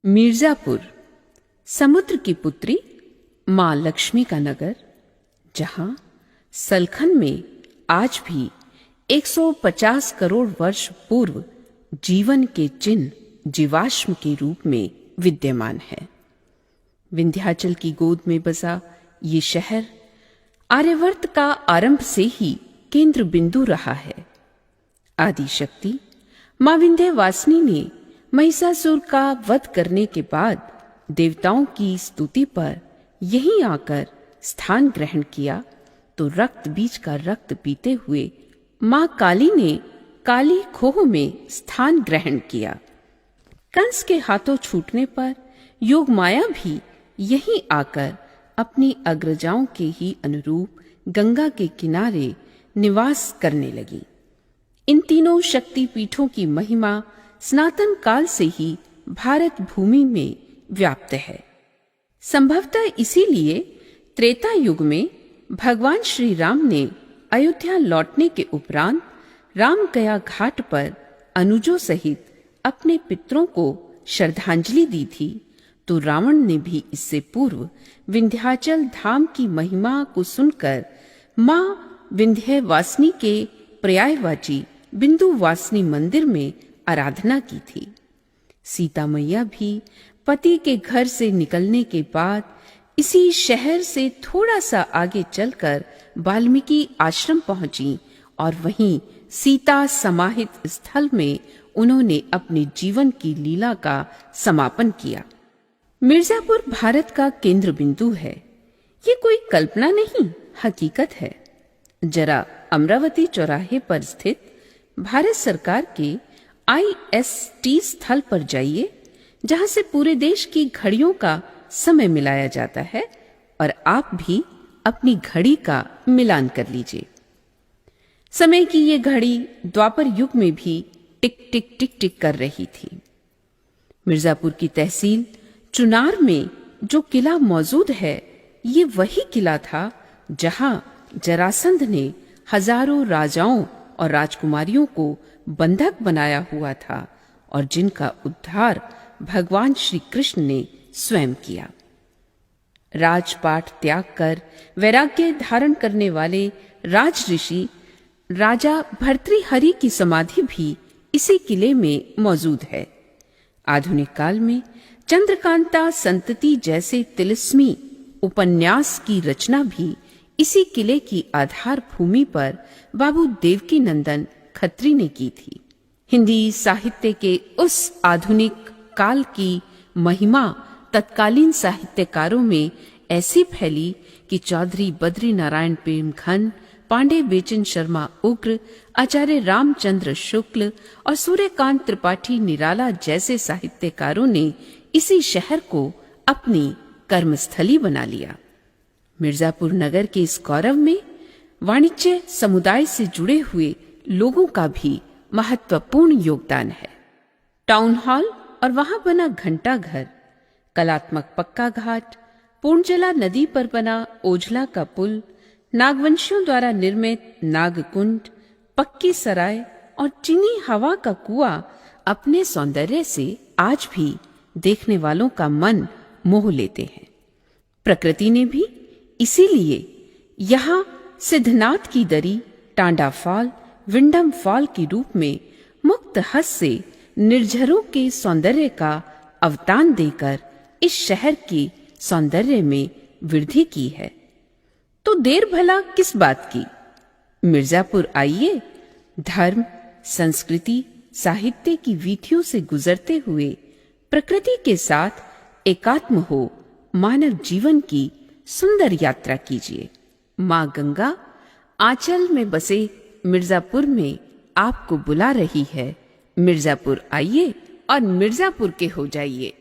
मिर्जापुर समुद्र की पुत्री मां लक्ष्मी का नगर, जहां सलखन में आज भी 150 करोड़ वर्ष पूर्व जीवन के चिन्ह जीवाश्म के रूप में विद्यमान है। विंध्याचल की गोद में बसा ये शहर आर्यवर्त का आरंभ से ही केंद्र बिंदु रहा है। आदि शक्ति मां विंध्यवासिनी ने महिषासुर का वध करने के बाद देवताओं की स्तुति पर यहीं आकर स्थान ग्रहण किया तो रक्त बीज का रक्त पीते हुए मां काली ने काली खोह में स्थान ग्रहण किया। कंस के हाथों छूटने पर योग माया भी यहीं आकर अपनी अग्रजाओं के ही अनुरूप गंगा के किनारे निवास करने लगी। इन तीनों शक्ति पीठों की महिमा सनातन काल से ही भारत भूमि में व्याप्त है। संभवतः इसीलिए त्रेता युग में भगवान श्री राम ने अयोध्या लौटने के उपरांत रामगया घाट पर अनुजों सहित अपने पितरों को श्रद्धांजलि दी थी, तो रावण ने भी इससे पूर्व विंध्याचल धाम की महिमा को सुनकर मां विंध्यवासिनी के पर्यायवाची बिंदुवासिनी मंदिर में आराधना की थी। सीता मैया भी पति के घर से निकलने के बाद इसी शहर से थोड़ा सा आगे चलकर वाल्मीकि आश्रम पहुंची और वहीं सीता समाहित स्थल में उन्होंने अपने जीवन की लीला का समापन किया। मिर्जापुर भारत का केंद्र बिंदु है। ये कोई कल्पना नहीं, हकीकत है। जरा अमरावती चौराहे पर स्थित भारत सरकार के IST स्थल पर जाइए, जहां से पूरे देश की घड़ियों का समय मिलाया जाता है, और आप भी अपनी घड़ी का मिलान कर लीजिए। समय की ये घड़ी द्वापर युग में भी टिक टिक टिक टिक कर रही थी। मिर्जापुर की तहसील चुनार में जो किला मौजूद है, ये वही किला था जहां जरासंध ने हजारों राजाओं और राजकुमारियों को बंधक बनाया हुआ था और जिनका उद्धार भगवान श्री कृष्ण ने स्वयं किया। राजपाट त्याग कर वैराग्य धारण करने वाले राज ऋषि राजा भर्तृहरि की समाधि भी इसी किले में मौजूद है। आधुनिक काल में चंद्रकांता संतति जैसे तिलिस्मी उपन्यास की रचना भी इसी किले की आधार भूमि पर बाबू देवकी नंदन खत्री ने की थी। हिंदी साहित्य के उस आधुनिक काल की महिमा तत्कालीन साहित्यकारों में ऐसी फैली कि चौधरी बद्री नारायण प्रेमघन, पांडे बेचन शर्मा उग्र, आचार्य रामचंद्र शुक्ल और सूर्यकांत त्रिपाठी निराला जैसे साहित्यकारों ने इसी शहर को अपनी कर्मस्थली बना लिया। मिर्जापुर नगर के इस गौरव में वाणिज्य समुदाय से जुड़े हुए लोगों का भी महत्वपूर्ण योगदान है। टाउन हॉल और वहां बना घंटा घर, कलात्मक पक्का घाट, पूर्णजला नदी पर बना ओझला का पुल, नागवंशियों द्वारा निर्मित नागकुंड, पक्की सराय और चीनी हवा का कुआं अपने सौंदर्य से आज भी देखने वालों का मन मोह लेते हैं। प्रकृति ने भी इसीलिए यहाँ सिद्धनाथ की दरी, टांडा फॉल, विंडम फॉल के रूप में मुक्त हस्त से निर्झरों के सौंदर्य का अवतान देकर इस शहर के सौंदर्य में वृद्धि की है। तो देर भला किस बात की? मिर्जापुर आइए, धर्म, संस्कृति, साहित्य की वीथियों से गुजरते हुए प्रकृति के साथ एकात्म हो मानव जीवन की सुंदर यात्रा कीजिए। मां गंगा आंचल में बसे मिर्जापुर में आपको बुला रही है। मिर्जापुर आइए और मिर्जापुर के हो जाइए।